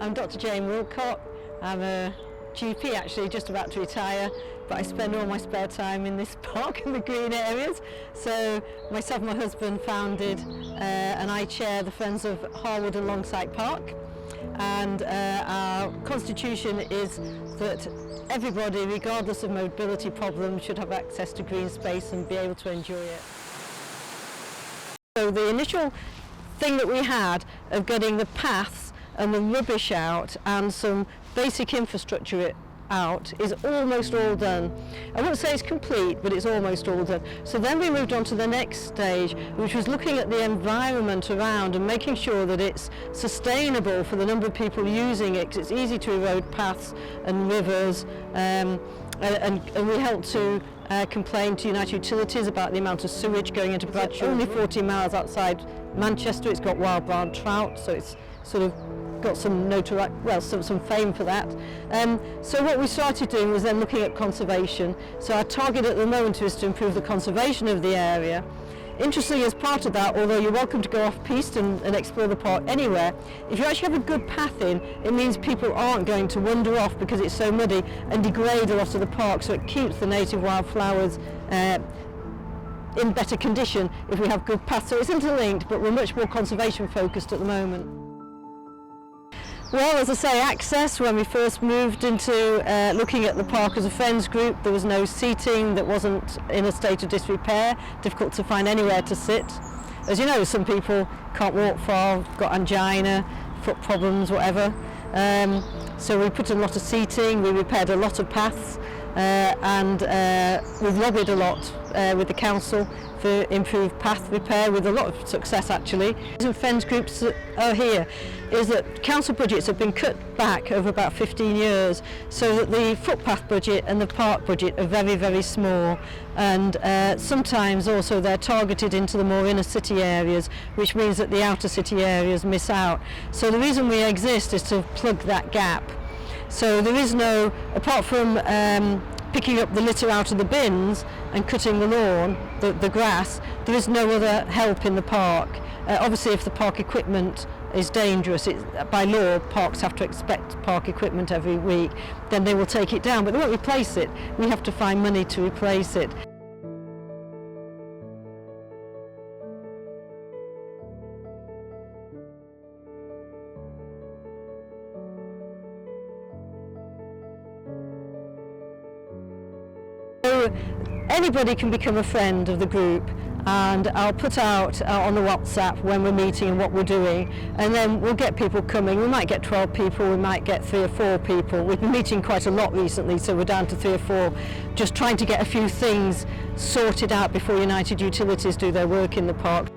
I'm Dr. Jane Wilcott. I'm a GP actually, just about to retire, but I spend all my spare time in this park and the green areas. So myself and my husband founded and I chair the Friends of Harwood and Longsight Park, and our constitution is that everybody, regardless of mobility problems, should have access to green space and be able to enjoy it. So the initial thing that we had of getting the paths and the rubbish out and some basic infrastructure out is almost all done. I won't say it's complete, but it's almost all done. So then we moved on to the next stage, which was looking at the environment around and making sure that it's sustainable for the number of people using it, 'cause it's easy to erode paths and rivers, and we helped to complain to United Utilities about the amount of sewage going into Bradshaw. Only 40 miles outside Manchester. It's got wild brown trout, so it's sort of got some notoriety, well, some fame for that. So what we started doing was then looking at conservation. So our target at the moment is to improve the conservation of the area. Interestingly, as part of that, although you're welcome to go off-piste and explore the park anywhere, if you actually have a good path in, it means people aren't going to wander off because it's so muddy and degrade a lot of the park, so it keeps the native wildflowers in better condition if we have good paths. So it's interlinked, but we're much more conservation focused at the moment. Well, as I say, access, when we first moved into looking at the park as a friends group, there was no seating that wasn't in a state of disrepair, difficult to find anywhere to sit. As you know, some people can't walk far, got angina, foot problems, whatever. So we put in a lot of seating, we repaired a lot of paths, and we've lobbied a lot with the council for improved path repair, with a lot of success actually. The reason friends groups are here is that council budgets have been cut back over about 15 years, so that the footpath budget and the park budget are very, very small, and sometimes also they're targeted into the more inner city areas, which means that the outer city areas miss out. So the reason we exist is to plug that gap. So there is no, apart from picking up the litter out of the bins and cutting the lawn, the grass, there is no other help in the park. Obviously if the park equipment is dangerous, by law parks have to inspect park equipment every week, then they will take it down, but they won't replace it. We have to find money to replace it. Anybody can become a friend of the group, and I'll put out on the WhatsApp when we're meeting and what we're doing, and then we'll get people coming. We might get 12 people, we might get 3 or 4 people. We've been meeting quite a lot recently, so we're down to 3 or 4, just trying to get a few things sorted out before United Utilities do their work in the park.